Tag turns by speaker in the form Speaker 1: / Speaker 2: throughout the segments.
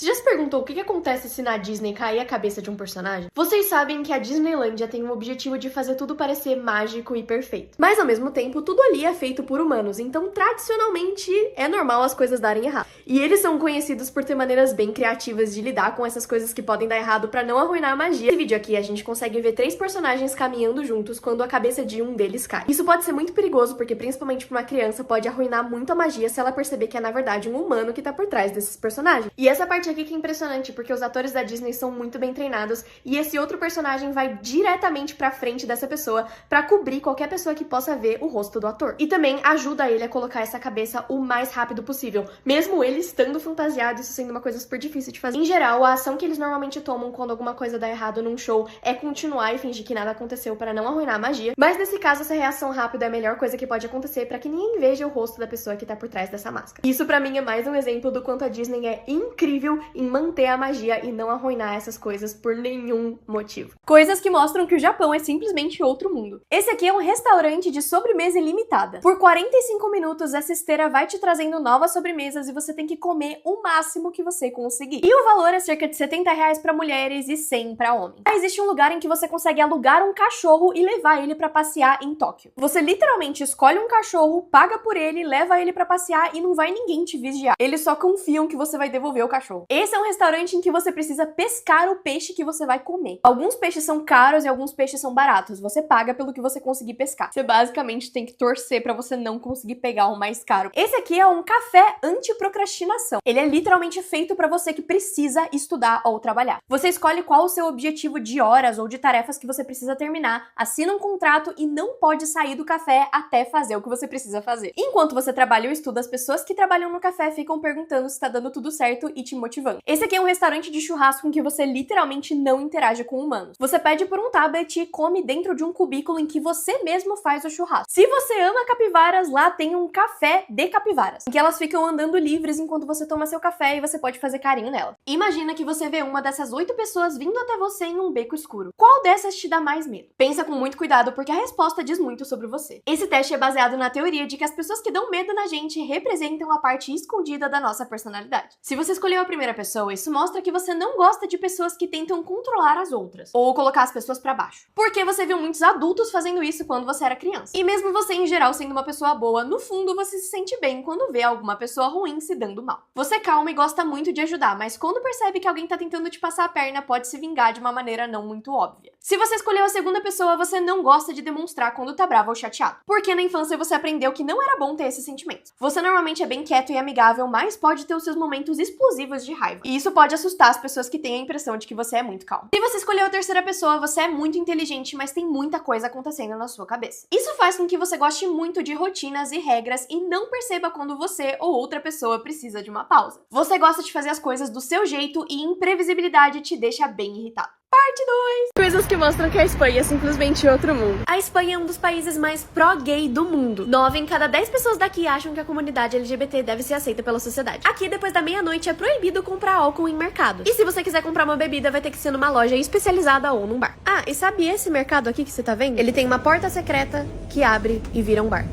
Speaker 1: Você já se perguntou o que acontece se na Disney cair a cabeça de um personagem? Vocês sabem que a Disneylândia tem o objetivo de fazer tudo parecer mágico e perfeito. Mas ao mesmo tempo, tudo ali é feito por humanos, então tradicionalmente é normal as coisas darem errado. E eles são conhecidos por ter maneiras bem criativas de lidar com essas coisas que podem dar errado pra não arruinar a magia. Nesse vídeo aqui a gente consegue ver 3 personagens caminhando juntos quando a cabeça de um deles cai. Isso pode ser muito perigoso porque principalmente pra uma criança pode arruinar muito a magia se ela perceber que é na verdade um humano que tá por trás desses personagens. E essa parte aqui que é impressionante porque os atores da Disney são muito bem treinados e esse outro personagem vai diretamente pra frente dessa pessoa pra cobrir qualquer pessoa que possa ver o rosto do ator. E também ajuda ele a colocar essa cabeça o mais rápido possível, mesmo ele estando fantasiado, isso sendo uma coisa super difícil de fazer. Em geral, a ação que eles normalmente tomam quando alguma coisa dá errado num show é continuar e fingir que nada aconteceu para não arruinar a magia, mas nesse caso essa reação rápida é a melhor coisa que pode acontecer para que ninguém veja o rosto da pessoa que tá por trás dessa máscara. Isso pra mim é mais um exemplo do quanto a Disney é incrível em manter a magia e não arruinar essas coisas por nenhum motivo. Coisas que mostram que o Japão é simplesmente outro mundo. Esse aqui é um restaurante de sobremesa ilimitada. Por 45 minutos, essa esteira vai te trazendo novas sobremesas e você tem que comer o máximo que você conseguir. E o valor é cerca de R$70 para mulheres e 100 para homens. Existe um lugar em que você consegue alugar um cachorro e levar ele para passear em Tóquio. Você literalmente escolhe um cachorro, paga por ele, leva ele para passear e não vai ninguém te vigiar. Eles só confiam que você vai devolver o cachorro. Esse é um restaurante em que você precisa pescar o peixe que você vai comer. Alguns peixes são caros e alguns peixes são baratos. Você paga pelo que você conseguir pescar. Você basicamente tem que torcer pra você não conseguir pegar o mais caro. Esse aqui é um café anti-procrastinação. Ele é literalmente feito pra você que precisa estudar ou trabalhar. Você escolhe qual o seu objetivo de horas ou de tarefas que você precisa terminar, assina um contrato e não pode sair do café até fazer o que você precisa fazer. Enquanto você trabalha ou estuda, as pessoas que trabalham no café ficam perguntando se tá dando tudo certo e te motivando. Esse aqui é um restaurante de churrasco em que você literalmente não interage com humanos. Você pede por um tablet e come dentro de um cubículo em que você mesmo faz o churrasco. Se você ama capivaras, lá tem um café de capivaras, em que elas ficam andando livres enquanto você toma seu café e você pode fazer carinho nela. Imagina que você vê uma dessas 8 pessoas vindo até você em um beco escuro. Qual dessas te dá mais medo? Pensa com muito cuidado porque a resposta diz muito sobre você. Esse teste é baseado na teoria de que as pessoas que dão medo na gente representam a parte escondida da nossa personalidade. Se você escolheu a primeira pessoa, isso mostra que você não gosta de pessoas que tentam controlar as outras, ou colocar as pessoas pra baixo. Porque você viu muitos adultos fazendo isso quando você era criança. E mesmo você, em geral, sendo uma pessoa boa, no fundo você se sente bem quando vê alguma pessoa ruim se dando mal. Você é calma e gosta muito de ajudar, mas quando percebe que alguém tá tentando te passar a perna, pode se vingar de uma maneira não muito óbvia. Se você escolheu a segunda pessoa, você não gosta de demonstrar quando tá bravo ou chateado. Porque na infância você aprendeu que não era bom ter esses sentimentos. Você normalmente é bem quieto e amigável, mas pode ter os seus momentos explosivos de raiva. E isso pode assustar as pessoas que têm a impressão de que você é muito calmo. Se você escolheu a terceira pessoa, você é muito inteligente, mas tem muita coisa acontecendo na sua cabeça. Isso faz com que você goste muito de rotinas e regras e não perceba quando você ou outra pessoa precisa de uma pausa. Você gosta de fazer as coisas do seu jeito e imprevisibilidade te deixa bem irritado. Parte 2. Coisas que mostram que a Espanha é simplesmente outro mundo. A Espanha é um dos países mais pró-gay do mundo. 9 em cada 10 pessoas daqui acham que a comunidade LGBT deve ser aceita pela sociedade. Aqui, depois da meia-noite, é proibido comprar álcool em mercado. E se você quiser comprar uma bebida, vai ter que ser numa loja especializada ou num bar. Ah, e sabe esse mercado aqui que você tá vendo? Ele tem uma porta secreta que abre e vira um bar.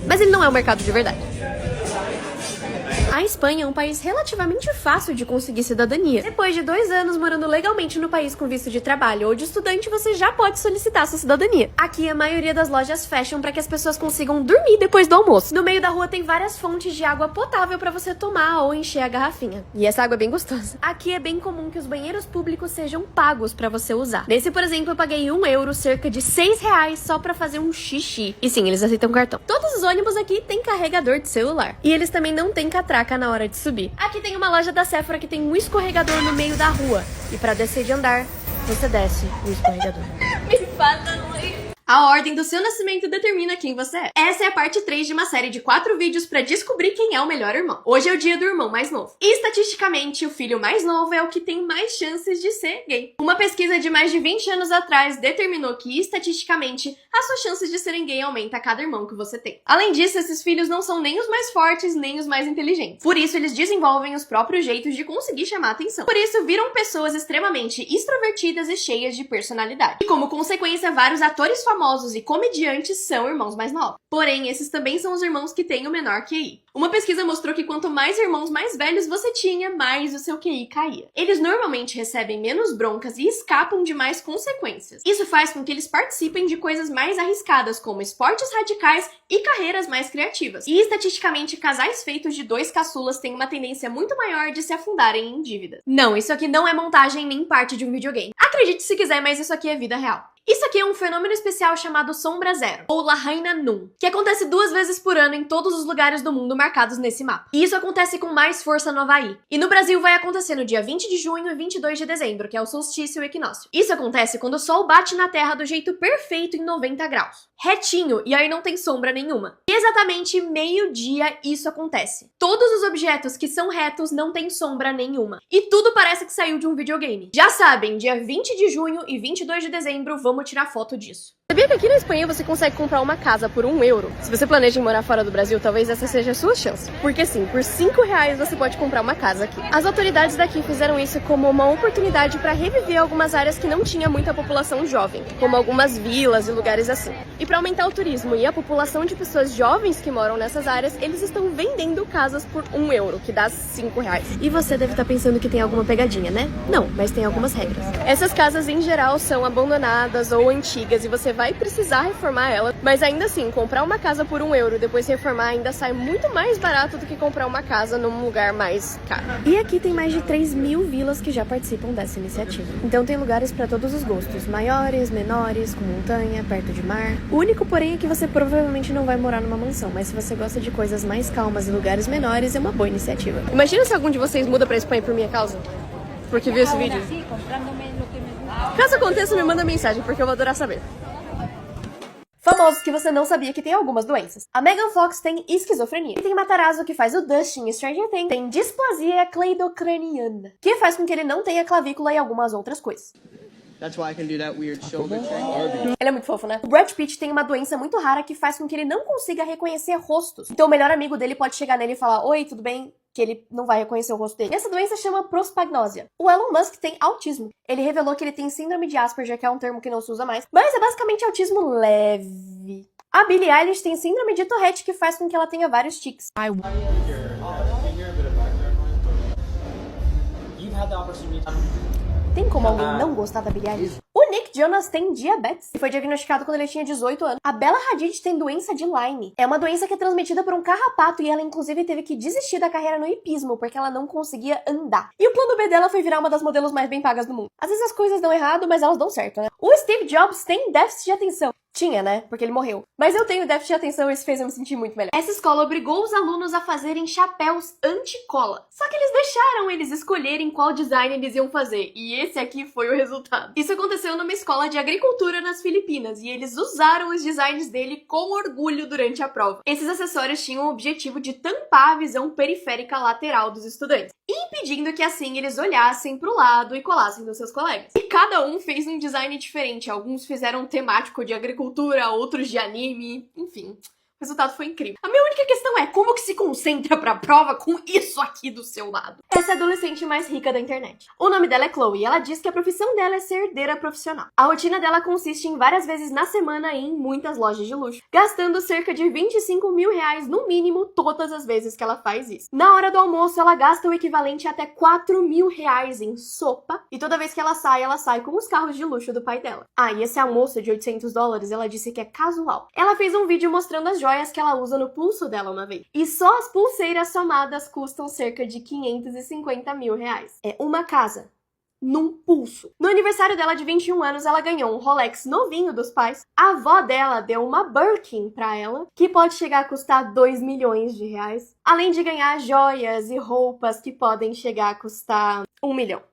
Speaker 1: Mas ele não é um mercado de verdade. A Espanha é um país relativamente fácil de conseguir cidadania. Depois de 2 anos morando legalmente no país com visto de trabalho ou de estudante, você já pode solicitar sua cidadania. Aqui, a maioria das lojas fecham para que as pessoas consigam dormir depois do almoço. No meio da rua tem várias fontes de água potável para você tomar ou encher a garrafinha. E essa água é bem gostosa. Aqui é bem comum que os banheiros públicos sejam pagos para você usar. Nesse, por exemplo, eu paguei €1, cerca de R$6 só para fazer um xixi. E sim, eles aceitam cartão. Todos os ônibus aqui têm carregador de celular. E eles também não têm catraca na hora de subir. Aqui tem uma loja da Sephora que tem um escorregador no meio da rua. E pra descer de andar, você desce o escorregador. Me fala, mãe. A ordem do seu nascimento determina quem você é. Essa é a parte 3 de uma série de 4 vídeos pra descobrir quem é o melhor irmão. Hoje é o dia do irmão mais novo. E, estatisticamente, o filho mais novo é o que tem mais chances de ser gay. Uma pesquisa de mais de 20 anos atrás determinou que, estatisticamente, as suas chances de serem gay aumenta a cada irmão que você tem. Além disso, esses filhos não são nem os mais fortes, nem os mais inteligentes. Por isso, eles desenvolvem os próprios jeitos de conseguir chamar atenção. Por isso, viram pessoas extremamente extrovertidas e cheias de personalidade. E, como consequência, vários atores famosos e comediantes são irmãos mais novos. Porém, esses também são os irmãos que têm o menor QI. Uma pesquisa mostrou que quanto mais irmãos mais velhos você tinha, mais o seu QI caía. Eles normalmente recebem menos broncas e escapam de mais consequências. Isso faz com que eles participem de coisas mais arriscadas, como esportes radicais e carreiras mais criativas. E estatisticamente, casais feitos de 2 caçulas têm uma tendência muito maior de se afundarem em dívidas. Não, isso aqui não é montagem nem parte de um videogame. Acredite se quiser, mas isso aqui é vida real. Isso aqui é um fenômeno especial chamado Sombra Zero, ou Lahaina Nun, que acontece 2 vezes por ano em todos os lugares do mundo marcados nesse mapa. E isso acontece com mais força no Havaí. E no Brasil vai acontecer no dia 20 de junho e 22 de dezembro, que é o solstício e o equinócio. Isso acontece quando o Sol bate na Terra do jeito perfeito em 90 graus. Retinho, e aí não tem sombra nenhuma. E exatamente meio-dia isso acontece. Todos os objetos que são retos não têm sombra nenhuma. E tudo parece que saiu de um videogame. Já sabem, dia 20 de junho e 22 de dezembro, vamos tirar foto disso. Sabia que aqui na Espanha você consegue comprar uma casa por €1? Se você planeja em morar fora do Brasil, talvez essa seja a sua chance. Porque sim, por R$5 você pode comprar uma casa aqui. As autoridades daqui fizeram isso como uma oportunidade para reviver algumas áreas que não tinha muita população jovem, como algumas vilas e lugares assim. E para aumentar o turismo e a população de pessoas jovens que moram nessas áreas, eles estão vendendo casas por €1, que dá R$5. E você deve estar pensando que tem alguma pegadinha, né? Não, mas tem algumas regras. Essas casas em geral são abandonadas ou antigas e você vai precisar reformar ela, mas ainda assim, comprar uma casa por €1 e depois reformar ainda sai muito mais barato do que comprar uma casa num lugar mais caro. E aqui tem mais de 3.000 vilas que já participam dessa iniciativa. Então tem lugares para todos os gostos, maiores, menores, com montanha, perto de mar. O único, porém, é que você provavelmente não vai morar numa mansão, mas se você gosta de coisas mais calmas e lugares menores, é uma boa iniciativa. Imagina se algum de vocês muda pra Espanha por minha causa, porque viu esse vídeo. Caso aconteça, me manda mensagem, porque eu vou adorar saber. Famosos que você não sabia que tem algumas doenças. A Megan Fox tem esquizofrenia. E tem Matarazzo, que faz o Dustin em Stranger Things. Tem displasia cleidocraniana, que faz com que ele não tenha clavícula e algumas outras coisas.
Speaker 2: That's why I can do that weird shoulder thing.
Speaker 1: Ele é muito fofo, né? O Brad Pitt tem uma doença muito rara que faz com que ele não consiga reconhecer rostos. Então o melhor amigo dele pode chegar nele e falar: "Oi, tudo bem?" Que ele não vai reconhecer o rosto dele. Essa doença chama prosopagnosia. O Elon Musk tem autismo. Ele revelou que ele tem síndrome de Asperger, que é um termo que não se usa mais, mas é basicamente autismo leve. A Billie Eilish tem síndrome de Tourette, que faz com que ela tenha vários tics. Tem como alguém não gostar da Billie Eilish? O Nick Jonas tem diabetes e foi diagnosticado quando ele tinha 18 anos. A Bella Hadid tem doença de Lyme. É uma doença que é transmitida por um carrapato e ela inclusive teve que desistir da carreira no hipismo porque ela não conseguia andar. E o plano B dela foi virar uma das modelos mais bem pagas do mundo. Às vezes as coisas dão errado, mas elas dão certo, né? O Steve Jobs tem déficit de atenção. Tinha, né? Porque ele morreu. Mas eu tenho déficit de atenção e isso fez eu me sentir muito melhor. Essa escola obrigou os alunos a fazerem chapéus anti-cola. Só que eles deixaram eles escolherem qual design eles iam fazer. E esse aqui foi o resultado. Isso aconteceu numa escola de agricultura nas Filipinas. E eles usaram os designs dele com orgulho durante a prova. Esses acessórios tinham o objetivo de tampar a visão periférica lateral dos estudantes, impedindo que assim eles olhassem pro lado e colassem nos seus colegas. E cada um fez um design diferente. Alguns fizeram um temático de agricultura, outros de anime, enfim. O resultado foi incrível. A minha única questão é como que se concentra pra prova com isso aqui do seu lado? Essa é a adolescente mais rica da internet. O nome dela é Chloe e ela diz que a profissão dela é ser herdeira profissional. A rotina dela consiste em várias vezes na semana ir em muitas lojas de luxo, gastando cerca de R$25 mil no mínimo todas as vezes que ela faz isso. Na hora do almoço, ela gasta o equivalente a até R$4 mil em sopa e toda vez que ela sai com os carros de luxo do pai dela. Ah, e esse almoço de $800, ela disse que é casual. Ela fez um vídeo mostrando as joias que ela usa no pulso dela uma vez. E só as pulseiras somadas custam cerca de R$550 mil. É uma casa num pulso. No aniversário dela de 21 anos, ela ganhou um Rolex novinho dos pais. A avó dela deu uma Birkin pra ela, que pode chegar a custar R$2 milhões. Além de ganhar joias e roupas que podem chegar a custar R$1 milhão.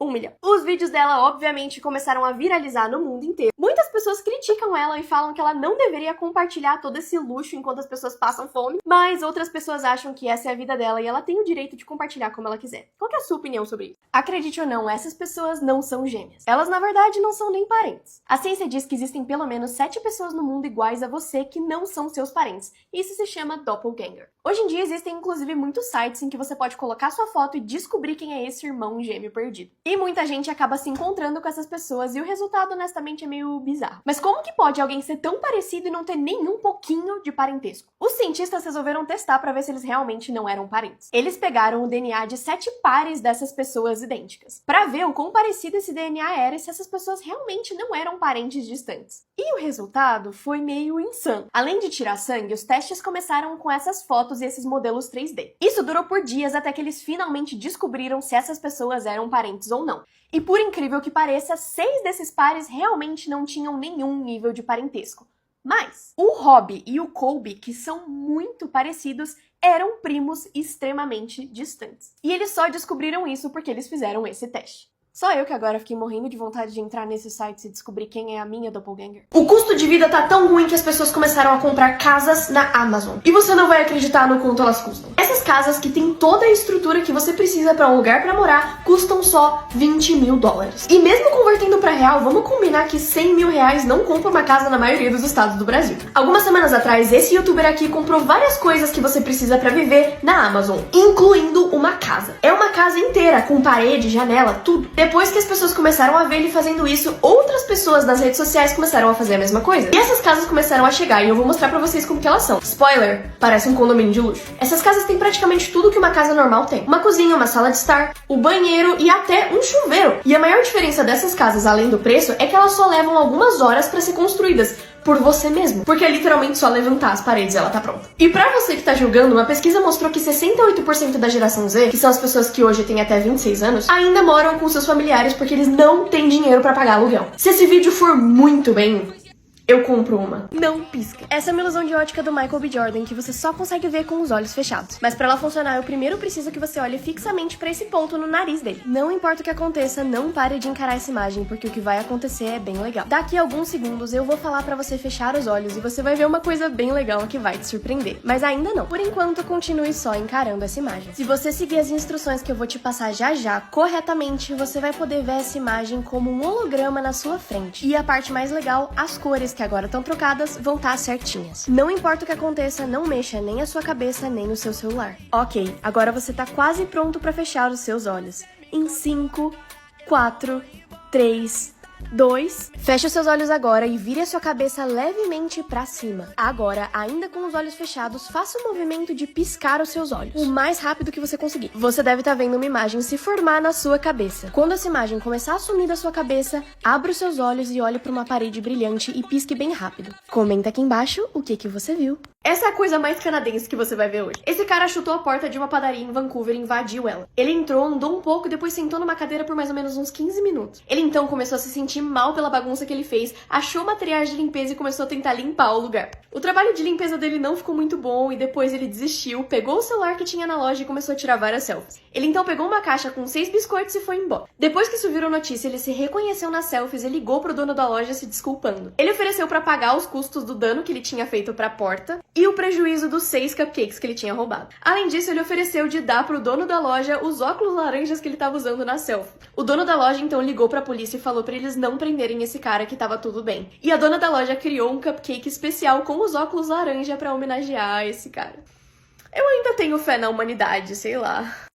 Speaker 1: 1 milhão. Os vídeos dela, obviamente, começaram a viralizar no mundo inteiro. Muitas pessoas criticam ela e falam que ela não deveria compartilhar todo esse luxo enquanto as pessoas passam fome, mas outras pessoas acham que essa é a vida dela e ela tem o direito de compartilhar como ela quiser. Qual que é a sua opinião sobre isso? Acredite ou não, essas pessoas não são gêmeas. Elas, na verdade, não são nem parentes. A ciência diz que existem pelo menos 7 pessoas no mundo iguais a você que não são seus parentes. Isso se chama doppelganger. Hoje em dia existem, inclusive, muitos sites em que você pode colocar sua foto e descobrir quem é esse irmão gêmeo perdido. E muita gente acaba se encontrando com essas pessoas e o resultado, honestamente, é meio meio bizarro. Mas como que pode alguém ser tão parecido e não ter nenhum pouquinho de parentesco? Os cientistas resolveram testar pra ver se eles realmente não eram parentes. Eles pegaram o DNA de 7 pares dessas pessoas idênticas, pra ver o quão parecido esse DNA era e se essas pessoas realmente não eram parentes distantes. E o resultado foi meio insano. Além de tirar sangue, os testes começaram com essas fotos e esses modelos 3D. Isso durou por dias até que eles finalmente descobriram se essas pessoas eram parentes ou não. E por incrível que pareça, 6 desses pares realmente não tinham nenhum nível de parentesco. Mas o Robbie e o Colby, que são muito parecidos, eram primos extremamente distantes. E eles só descobriram isso porque eles fizeram esse teste. Só eu que agora fiquei morrendo de vontade de entrar nesses sites e descobrir quem é a minha doppelganger. O custo de vida tá tão ruim que as pessoas começaram a comprar casas na Amazon. E você não vai acreditar no quanto elas custam. Essas casas que tem toda a estrutura que você precisa pra um lugar pra morar, custam só 20 mil dólares. E mesmo convertendo pra real, vamos combinar que 100 mil reais não compra uma casa na maioria dos estados do Brasil. Algumas semanas atrás, esse youtuber aqui comprou várias coisas que você precisa pra viver na Amazon, incluindo uma casa. É uma casa inteira, com parede, janela, tudo. Depois que as pessoas começaram a ver ele fazendo isso, outras pessoas nas redes sociais começaram a fazer a mesma coisa. E essas casas começaram a chegar e eu vou mostrar pra vocês como que elas são. Spoiler, parece um condomínio de luxo. Essas casas têm praticamente tudo que uma casa normal tem. Uma cozinha, uma sala de estar, o banheiro e até um chuveiro. E a maior diferença dessas casas, além do preço, é que elas só levam algumas horas pra ser construídas. Por você mesmo. Porque é literalmente só levantar as paredes e ela tá pronta. E pra você que tá julgando, uma pesquisa mostrou que 68% da geração Z, que são as pessoas que hoje têm até 26 anos, ainda moram com seus familiares porque eles não têm dinheiro pra pagar aluguel. Se esse vídeo for muito bem, eu compro uma. Não pisca. Essa é uma ilusão de ótica do Michael B. Jordan que você só consegue ver com os olhos fechados. Mas pra ela funcionar, eu primeiro preciso que você olhe fixamente pra esse ponto no nariz dele. Não importa o que aconteça, não pare de encarar essa imagem, porque o que vai acontecer é bem legal. Daqui a alguns segundos eu vou falar pra você fechar os olhos e você vai ver uma coisa bem legal que vai te surpreender. Mas ainda não. Por enquanto, continue só encarando essa imagem. Se você seguir as instruções que eu vou te passar já já corretamente, você vai poder ver essa imagem como um holograma na sua frente. E a parte mais legal, as cores que agora estão trocadas vão estar certinhas. Não importa o que aconteça, não mexa nem a sua cabeça nem o seu celular. Ok, agora você tá quase pronto para fechar os seus olhos. Em 5, 4, 3, 2. Feche os seus olhos agora e vire a sua cabeça levemente pra cima. Agora, ainda com os olhos fechados, faça o movimento de piscar os seus olhos, o mais rápido que você conseguir. Você deve estar vendo uma imagem se formar na sua cabeça. Quando essa imagem começar a sumir da sua cabeça, abra os seus olhos e olhe para uma parede brilhante e pisque bem rápido. Comenta aqui embaixo o que você viu. Essa é a coisa mais canadense que você vai ver hoje. Esse cara chutou a porta de uma padaria em Vancouver e invadiu ela. Ele entrou, andou um pouco, depois sentou numa cadeira por mais ou menos uns 15 minutos. Ele então começou a se sentir mal pela bagunça que ele fez, achou materiais de limpeza e começou a tentar limpar o lugar. O trabalho de limpeza dele não ficou muito bom e depois ele desistiu, pegou o celular que tinha na loja e começou a tirar várias selfies. Ele então pegou uma caixa com 6 biscoitos e foi embora. Depois que isso virou notícia, ele se reconheceu nas selfies e ligou pro dono da loja se desculpando. Ele ofereceu pra pagar os custos do dano que ele tinha feito pra porta e o prejuízo dos 6 cupcakes que ele tinha roubado. Além disso, ele ofereceu de dar pro dono da loja os óculos laranjas que ele tava usando na selfie. O dono da loja então ligou pra polícia e falou pra eles não prenderem esse cara que tava tudo bem. E a dona da loja criou um cupcake especial com os óculos laranja pra homenagear esse cara. Eu ainda tenho fé na humanidade, sei lá.